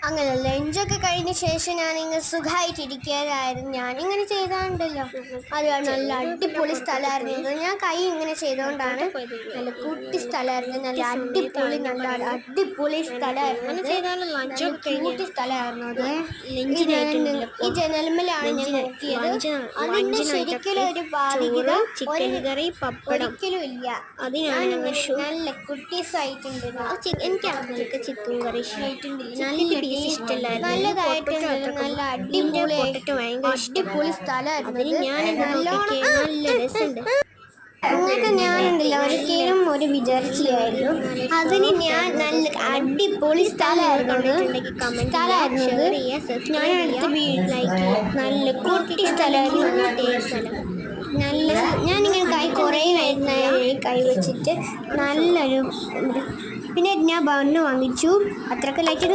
അങ്ങനെ ലഞ്ചൊക്കെ കഴിഞ്ഞ ശേഷം ഞാനിങ്ങനെ സുഖമായിട്ടിരിക്കാനായിരുന്നു. ഞാനിങ്ങനെ ചെയ്താണ്ടല്ലോ, അത് നല്ല അടിപൊളി സ്ഥലമായിരുന്നു. ഞാൻ കൈ ഇങ്ങനെ ചെയ്തുകൊണ്ടാണ്. നല്ല കുട്ടി സ്ഥലമായിരുന്നു, നല്ല അടിപൊളി അടിപൊളി സ്ഥലമായിരുന്നു. ക്യൂട്ടി സ്ഥലമായിരുന്നു അത്. ഈ ജനൽമലാണ് ഞാൻ നോക്കിയത്. അതിന്റെ ശരിക്കും ഒരു ബാധികത ഒരിക്കലും ഇല്ല. നല്ല കുട്ടീസായിട്ടുണ്ട്. എനിക്ക് ചിക്കൻ കറി നല്ലതായിട്ടുണ്ട്. നല്ല അടിപൊളി സ്ഥലമായിരുന്നു. നല്ല രസമുണ്ട്. അങ്ങനെയൊക്കെ ഞാനുണ്ടല്ലോ ഒരിക്കലും വിചാരിച്ചില്ലായിരുന്നു. അതിന് ഞാൻ നല്ല അടിപൊളി സ്ഥലമായിരുന്നു. നല്ല കുട്ടി സ്ഥലമായിരുന്നു. നല്ല ഞാനിങ്ങനെ കുറേ കൈ വെച്ചിട്ട് നല്ലൊരു പിന്നെ ഞാൻ ബണ്ണ് വാങ്ങിച്ചു. അത്രയൊക്കെ ലൈറ്റ്